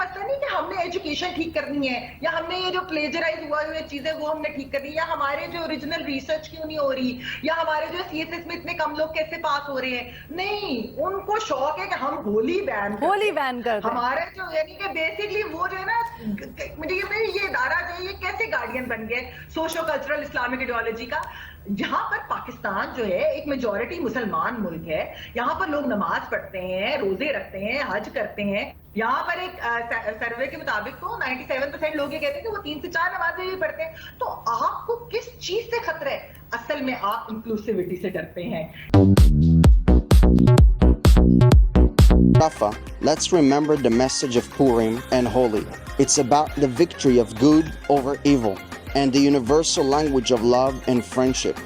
मसला नहीं कि हमने एजुकेशन ठीक करनी है या हमने ये जो प्लेजराइज हुए चीजें वो हमने ठीक करनी है, या हमारे जो ओरिजिनल रिसर्च क्यों नहीं हो रही, या हमारे जो सीएसएस में इतने कम लोग कैसे पास हो रहे हैं। नहीं, उनको शौक है कि हम होली बैन कर दें। हमारे जो यानी कि बेसिकली वो जो है ना, मुझे ये इदारा जो है ये कैसे गार्डियन बन गए सोशो कल्चरल इस्लामिक आइडियोलॉजी का। यहाँ पर पाकिस्तान जो है एक मेजॉरिटी मुसलमान मुल्क है, यहाँ पर लोग नमाज पढ़ते हैं, रोजे रखते हैं, हज करते हैं। यहाँ पर एक सर्वे के मुताबिक तो 97% लोग ये कहते हैं कि वो 3 से 4 नमाजें भी पढ़ते हैं। तो आपको किस चीज से खतरा है? असल में आप इंक्लूसिविटी से डरते हैं। Rafa, let's remember the message of Purim and Holi. It's about the victory of good over evil and the universal language of love and friendship.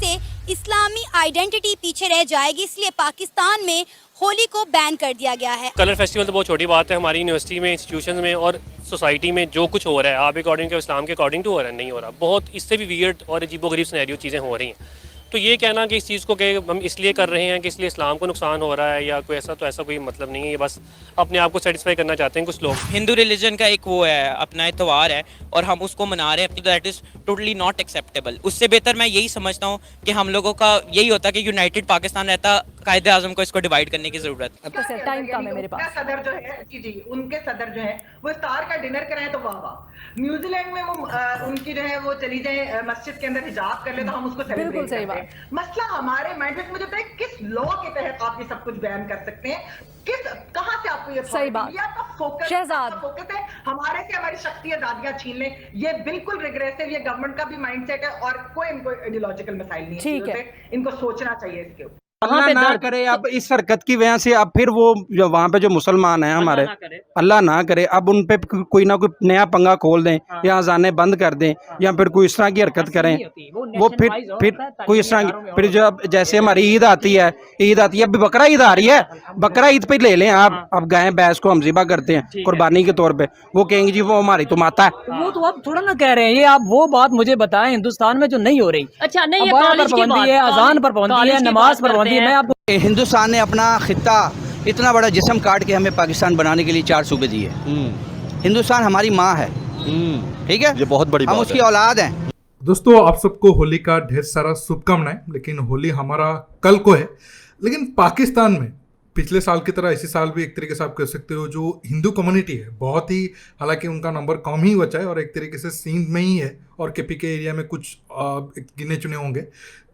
से इस्लामी आइडेंटिटी पीछे रह जाएगी, इसलिए पाकिस्तान में होली को बैन कर दिया गया है। कलर फेस्टिवल तो बहुत छोटी बात है। हमारी यूनिवर्सिटी में, इंस्टीट्यूशन में और सोसाइटी में जो कुछ हो रहा है, आप अकॉर्डिंग टू इस्लाम के अकॉर्डिंग टू हो रहा है, नहीं हो रहा। बहुत इससे भी वियर्ड और अजीबोगरीब सिनेरियो चीज़ें हो रही हैं। तो ये कहना कि इस चीज़ को कि हम इसलिए कर रहे हैं कि इसलिए इस्लाम को नुकसान हो रहा है या कोई ऐसा, तो ऐसा कोई मतलब नहीं है। ये बस अपने आप को सेटिस्फाई करना चाहते हैं कुछ लोग। हिंदू रिलीजन का एक वो है, अपना त्यौहार है और हम उसको मना रहे हैं, that is totally not acceptable. उससे बेहतर मैं यही समझता हूँ कि हम लोगों का यही होता कि यूनाइटेड पाकिस्तान रहता, कायदे आज़म को इसको डिवाइड करने की ज़रूरत है। टाइम कम है मेरे पास। सदर जो है जी उनके सदर जो है वो इफ्तार का डिनर कराएं तो वाह वाह। न्यूजीलैंड में वो उनकी जो है वो चली जाए मस्जिद के अंदर हिजाब कर ले तो हम उसको सेलिब्रेट करते हैं। मसला हमारे माइंडसेट में जो है किस लॉ के तहत आप ये सब कुछ बयान कर सकते हैं, कहां से आपको ये सही बात का फोकस है हमारे से हमारी शक्ति आजादियां छीन ले। ये बिल्कुल रिग्रेसिव, ये गवर्नमेंट का भी माइंडसेट है और कोई इनको आइडियोलॉजिकल मसाइल नहीं है। इनको सोचना चाहिए इसके ऊपर। अल्लाह ना करे अब इस हरकत की वजह से अब फिर वो जो वहाँ पे जो मुसलमान हैं हमारे, अल्लाह ना करे अब उन पे कोई ना कोई नया पंगा खोल दें या अजानें बंद कर दें या फिर कोई इस तरह की हरकत करें। वो फिर कोई इस तरह की, फिर जब जैसे हमारी ईद आती है, अभी बकरा ईद आ रही है, बकरा ईद पे ले लें आप। अब गाय भैंस को हम ज़िबा करते हैं कुर्बानी के तौर पे, वो कहेंगे जी वो हमारी तो माता है। वो तो आप थोड़ा ना कह रहे हैं, ये आप वो बात मुझे बताएं हिंदुस्तान में जो नहीं हो रही। अच्छा नहीं, पाबंदी है, अजान पर पाबंदी है, नमाज पर पाबंदी है। मैं आपको हिंदुस्तान ने अपना खित्ता इतना बड़ा जिस्म काट के हमें पाकिस्तान बनाने के लिए 4 सूबे दिए। हिंदुस्तान हमारी माँ है, ठीक है, ये बहुत बड़ी हम उसकी औलाद हैं। दोस्तों आप सबको होली का ढेर सारा शुभकामनाएं। लेकिन होली हमारा कल को है, लेकिन पाकिस्तान में पिछले साल की तरह इसी साल भी एक तरीके से आप कह सकते हो जो हिंदू कम्युनिटी है बहुत ही, हालांकि उनका नंबर कम ही बचा है और एक तरीके से सिंध में ही है और केपी के एरिया में कुछ गिने चुने होंगे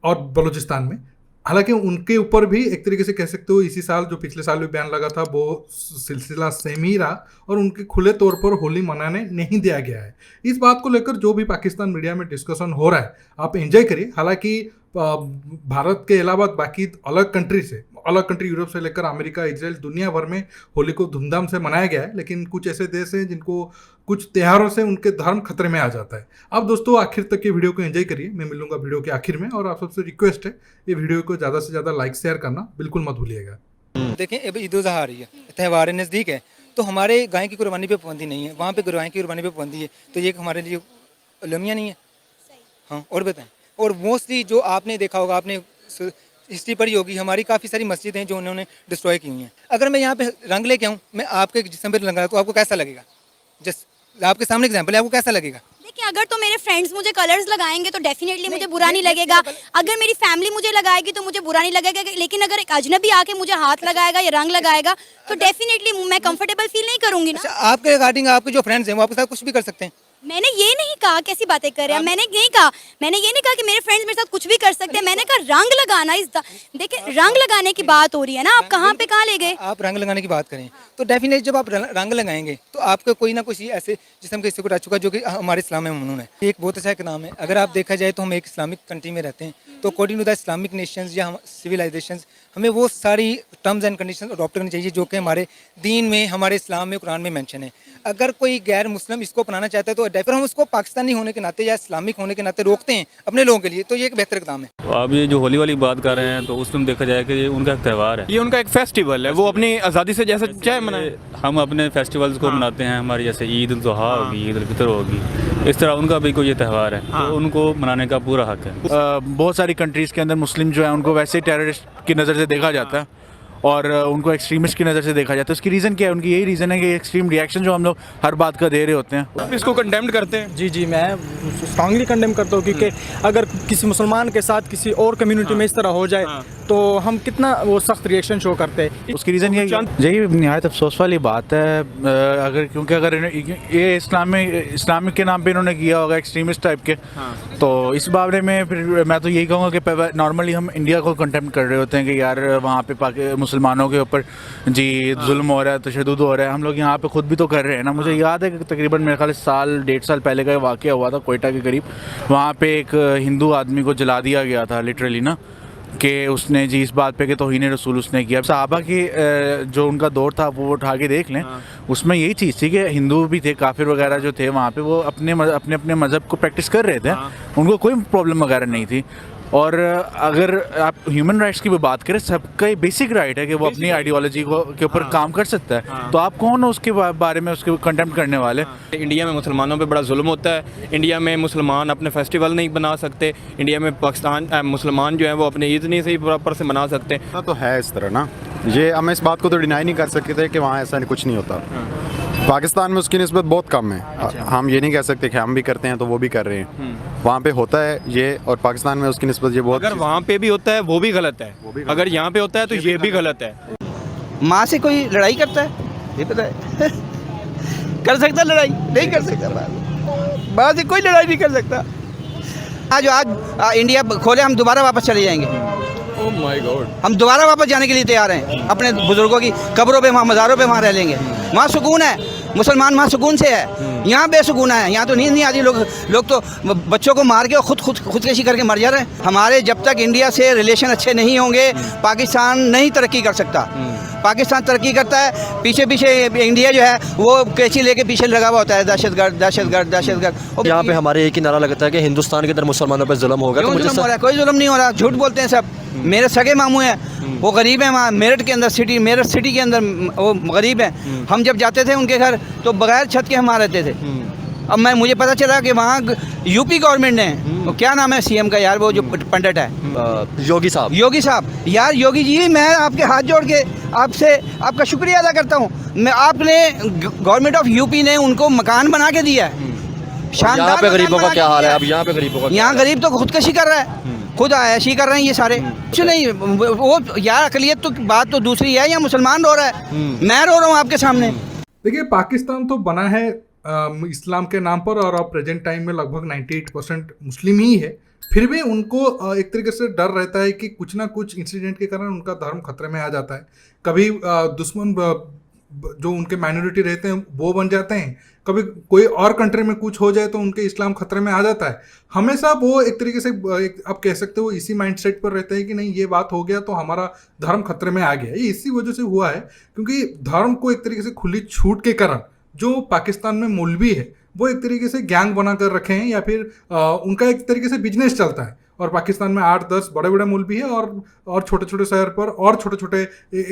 और बलूचिस्तान में। हालांकि उनके ऊपर भी एक तरीके से कह सकते हो इसी साल जो पिछले साल भी बैन लगा था वो सिलसिला सेम ही रहा और उनके खुले तौर पर होली मनाने नहीं दिया गया है। इस बात को लेकर जो भी पाकिस्तान मीडिया में डिस्कशन हो रहा है आप एंजॉय करिए। हालांकि भारत के अलावा बाकी अलग कंट्री यूरोप से लेकर अमेरिका, इजराइल, दुनिया भर में होली को धूमधाम से मनाया गया है। लेकिन कुछ ऐसे देश हैं जिनको कुछ त्योहारों से उनके धर्म खतरे में आ जाता है। आप दोस्तों आखिर तक ये वीडियो को एंजॉय करिए, मैं मिलूंगा वीडियो के आखिर में। और आप सबसे रिक्वेस्ट है ये वीडियो को ज़्यादा से ज़्यादा लाइक शेयर करना बिल्कुल मत भूलिएगा। देखें अभी ईद उल अज़हा आ रही है, त्यौहार नज़दीक है, तो हमारे गाय की कुर्बानी पे पाबंदी नहीं है, वहाँ पे गाय की कुर्बानी पे पाबंदी है, तो ये हमारे लिए अलमिया नहीं है। हाँ और बताएं। और मोस्टली जो आपने देखा होगा, आपने हिस्ट्री पढ़ी होगी, हमारी काफ़ी सारी मस्जिदें हैं जो उन्होंने डिस्ट्रॉय की हुई हैं। अगर मैं यहाँ पे रंग लेके आऊँ, मैं आपके जिस्म पर लगा तो आपको कैसा लगेगा? जस्ट आपके सामने एग्जाम्पल है, आपको कैसा लगेगा? देखिए अगर तो मेरे फ्रेंड्स मुझे कलर्स लगाएंगे तो डेफिनेटली मुझे बुरा नहीं लगेगा। अगर मेरी फैमिली मुझे लगाएगी तो मुझे बुरा नहीं लगेगा। लेकिन अगर एक अजनबी आके मुझे हाथ लगाएगा या रंग लगाएगा तो डेफिनेटली मैं कंफर्टेबल फील नहीं करूंगी ना। आपके रिगार्डिंग आपके जो फ्रेंड्स हैं वो आपके साथ कुछ भी कर सकते हैं। मैंने ये नहीं कहा, कैसी बातें कर रहे हैं, मैंने ये नहीं कहा कि मेरे फ्रेंड्स मेरे साथ कुछ भी कर सकते हैं। मैंने कहा रंग लगाना, देखिए रंग लगाने की बात हो रही है ना, आप कहाँ पे कहाँ ले गए? आप रंग लगाने की बात करें तो डेफिनेटली जब आप रंग लगाएंगे तो आपको कोई ना कोई ऐसे जिस्म के हिस्से को टच चुका जो कि हमारे इस्लाम में ममनून है। एक बहुत अच्छा नाम है। अगर आप देखा जाए तो हम एक इस्लामिक कंट्री में रहते हैं, तो according to the Islamic nations या सिविलाइजेशंस हमें वो सारी टर्म्स एंड कंडीशंस अडॉप्ट करनी चाहिए जो कि हमारे दीन में, हमारे इस्लाम में, कुरान में मेंशन है। अगर कोई गैर मुस्लिम इसको अपनाना चाहता है तो डेफिनेटली हम उसको पाकिस्तानी होने के नाते या इस्लामिक होने के नाते रोकते हैं अपने लोगों के लिए, तो ये एक बेहतर इक़दाम है। तो आप ये जो होली वाली बात कर रहे हैं तो उसमें देखा जाए कि ये उनका एक त्यौहार है, ये उनका एक फेस्टिवल है, वो अपनी आज़ादी से जैसे चाहे मनाए। हम अपने फेस्टिवल्स को मनाते हैं, हमारी जैसे ईद उल ज़ुहा होगी, ईद उल फितर होगी, इस तरह उनका भी कोई ये त्यौहार है तो उनको मनाने का पूरा हक है। बहुत सारी कंट्रीज़ के अंदर मुस्लिम जो है उनको वैसे टेररिस्ट की नज़र से देखा जाता है और उनको एक्सट्रीमिस्ट की नज़र से देखा जाता है। उसकी रीज़न क्या है? उनकी यही रीज़न है कि एक्सट्रीम रिएक्शन जो हम लोग हर बात का दे रहे होते हैं। आप इसको कंडेम्ड करते हैं? जी जी, मैं स्ट्रांगली कंडेम करता हूँ, क्योंकि अगर किसी मुसलमान के साथ किसी और कम्युनिटी में इस तरह हो जाए तो हम कितना वो सख्त रिएक्शन शो करते हैं। उसकी रीज़न यही निहायत अफसोस वाली बात है, क्योंकि अगर ये इस्लामिक के नाम पे इन्होंने किया होगा एक्सट्रीमिस्ट टाइप के, तो इस बारे में फिर मैं तो यही कहूँगा कि नॉर्मली हम इंडिया को कंटेम्प्ट कर रहे होते हैं कि यार वहाँ पे मुसलमानों के ऊपर जी जुल्म हो रहा है, तशद्दुद हो रहा है। हम लोग यहाँ पे खुद भी तो कर रहे हैं ना। मुझे याद है कि तकरीबन मेरे ख्याल साल 1.5 साल पहले का वाक़या हुआ था कोयटा के करीब। वहाँ पे एक हिंदू आदमी को जला दिया गया था लिटरली ना, कि उसने जी इस बात पे कि तौहीन रसूल उसने किया। सहाबा की जो उनका दौर था वो उठा के देख लें, उसमें यही चीज़ थी कि हिंदू भी थे, काफिर वगैरह जो थे वहाँ पे, वो अपने मज़हब को प्रैक्टिस कर रहे थे, उनको कोई प्रॉब्लम वगैरह नहीं थी। और अगर आप ह्यूमन राइट्स की भी बात करें, सबका ये बेसिक राइट है कि वो अपनी आइडियोलॉजी के ऊपर काम कर सकता है। तो आप कौन हो उसके बारे में उसके कंटेम्प्ट करने वाले? इंडिया में मुसलमानों पे बड़ा जुल्म होता है। इंडिया में मुसलमान अपने फेस्टिवल नहीं बना सकते। इंडिया में पाकिस्तान मुसलमान जो है वो अपने ईद नहीं सही प्रॉपर से मना सकते। तो है इस तरह ना, ये हम इस बात को तो डिनाई नहीं कर सकते कि वहाँ ऐसा कुछ नहीं होता। पाकिस्तान में उसकी निस्बत बहुत कम है। हम ये नहीं कह सकते कि हम भी करते हैं तो वो भी कर रहे हैं। वहाँ पे होता है ये, और पाकिस्तान में उसकी निस्बत ये बहुत। अगर वहाँ पे भी होता है वो भी गलत है, अगर यहाँ पे होता है तो ये भी गलत है। माँ से कोई लड़ाई करता है? ये पता है कर सकता लड़ाई? नहीं कर सकता। माँ से कोई लड़ाई नहीं कर सकता। आज इंडिया खोले, हम दोबारा वापस चले जाएंगे। ओह माय गॉड, हम दोबारा वापस जाने के लिए तैयार हैं। अपने बुजुर्गों की कब्रों पे, वहाँ मज़ारों पे वहाँ रह लेंगे। वहाँ सुकून है, मुसलमान वहाँ सुकून से है। यहाँ बेसुकून है, यहाँ तो नींद नहीं आती। लोग तो बच्चों को मार के और खुदकशी करके मर जा रहे हैं। हमारे जब तक इंडिया से रिलेशन अच्छे नहीं होंगे, पाकिस्तान नहीं तरक्की कर सकता। पाकिस्तान तरक्की करता है, पीछे पीछे इंडिया जो है वो कैंची लेके पीछे लगा हुआ होता है, दहशतगर्द दहशतगर्द दहशतगर्द। यहाँ पे हमारे एक ही नारा लगता है कि हिंदुस्तान के अंदर मुसलमानों पर जुल्म होगा। कोई जुल्म नहीं हो रहा, झूठ बोलते हैं सब। मेरे सगे मामू हैं, वो गरीब हैं, वहाँ मेरठ के अंदर मेरठ सिटी के अंदर वो गरीब हैं। हम जब जाते थे उनके घर तो बगैर छत के हम वहाँ रहते थे। अब मुझे पता चला कि वहाँ यूपी गवर्नमेंट ने, वो क्या नाम है सीएम का यार, वो जो पंडित है, योगी साहब। यार योगी जी, मैं आपके हाथ जोड़ के आपसे आपका शुक्रिया अदा करता हूँ। आपने गवर्नमेंट ऑफ यूपी ने उनको मकान बना के दिया है। यहाँ पे गरीबों का क्या हाल है? अब यहाँ पे गरीबों का, यहाँ गरीब तो खुदकशी कर रहा है, खुद ऐसी कर रहे हैं ये सारे। कुछ नहीं, वो यार अकलियत तो बात तो दूसरी है। या मुसलमान रो रहा है, मैं रो रहा हूँ आपके सामने। देखिए, पाकिस्तान तो बना है इस्लाम के नाम पर, और अब प्रेजेंट टाइम में लगभग 98% मुस्लिम ही है। फिर भी उनको एक तरीके से डर रहता है कि कुछ ना कुछ इंसिडेंट के कारण उनका धर्म खतरे में आ जाता है। कभी दुश्मन जो उनके माइनॉरिटी रहते हैं वो बन जाते हैं, कभी कोई और कंट्री में कुछ हो जाए तो उनके इस्लाम खतरे में आ जाता है। हमेशा वो एक तरीके से आप कह सकते हो इसी माइंडसेट पर रहते हैं कि नहीं, ये बात हो गया तो हमारा धर्म खतरे में आ गया। ये इसी वजह से हुआ है, क्योंकि धर्म को एक तरीके से खुली छूट के कारण जो पाकिस्तान में मौलवी है वो एक तरीके से गैंग बना कर रखे हैं, या फिर उनका एक तरीके से बिजनेस चलता है। और पाकिस्तान में 8-10 बड़े बड़े मौलवी है, और छोटे छोटे शहर पर और छोटे छोटे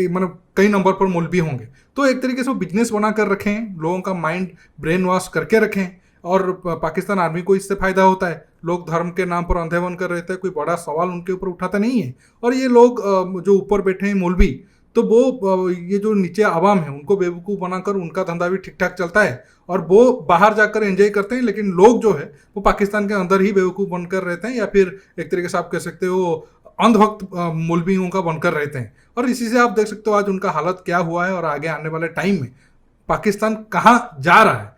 मतलब कई नंबर पर मौलवी होंगे। तो एक तरीके से वो बिजनेस बना कर रखे हैं, लोगों का माइंड ब्रेन वॉश करके रखे हैं। और पाकिस्तान आर्मी को इससे फ़ायदा होता है। लोग धर्म के नाम पर अंधे बन कर रहते हैं, कोई बड़ा सवाल उनके ऊपर उठाता नहीं है। और ये लोग जो ऊपर बैठे हैं मौलवी, तो वो ये जो नीचे आवाम है उनको बेवकूफ़ बनाकर उनका धंधा भी ठीक ठाक चलता है, और वो बाहर जाकर एंजॉय करते हैं। लेकिन लोग जो है वो पाकिस्तान के अंदर ही बेवकूफ़ बनकर रहते हैं, या फिर एक तरीके से आप कह सकते हो अंधभक्त मौलवियों का बनकर रहते हैं। और इसी से आप देख सकते हो आज उनका हालत क्या हुआ है, और आगे आने वाले टाइम में पाकिस्तान कहाँ जा रहा है।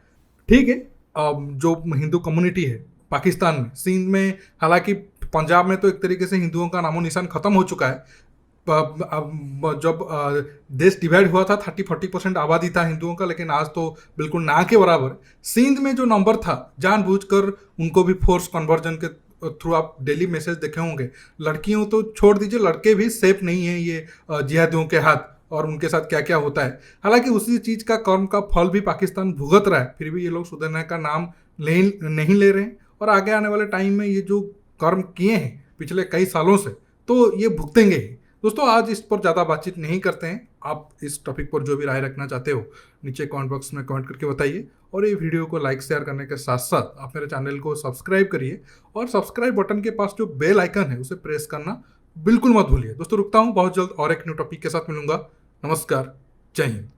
ठीक है, जो हिंदू कम्युनिटी है पाकिस्तान में, सिंध में, हालांकि पंजाब में तो एक तरीके से हिंदुओं का नामो निशान खत्म हो चुका है। जब देश डिवाइड हुआ था 30-40% आबादी था हिंदुओं का, लेकिन आज तो बिल्कुल ना के बराबर। सिंध में जो नंबर था, जानबूझकर उनको भी फोर्स कन्वर्जन के थ्रू आप डेली मैसेज देखे होंगे। लड़कियों तो छोड़ दीजिए, लड़के भी सेफ नहीं है ये जिहादियों के हाथ, और उनके साथ क्या क्या होता है। हालांकि उसी चीज़ का कर्म का फल भी पाकिस्तान भुगत रहा है, फिर भी ये लोग सुधरने का नाम नहीं ले रहे हैं। और आगे आने वाले टाइम में ये जो कर्म किए हैं पिछले कई सालों से, तो ये भुगतेंगे ही। दोस्तों, आज इस पर ज़्यादा बातचीत नहीं करते हैं। आप इस टॉपिक पर जो भी राय रखना चाहते हो नीचे कमेंट बॉक्स में कमेंट करके बताइए, और ये वीडियो को लाइक शेयर करने के साथ साथ आप मेरे चैनल को सब्सक्राइब करिए, और सब्सक्राइब बटन के पास जो बेल आइकन है उसे प्रेस करना बिल्कुल मत भूलिए दोस्तों। रुकता हूँ, बहुत जल्द और एक न्यू टॉपिक के साथ मिलूंगा। नमस्कार, जय हिंद।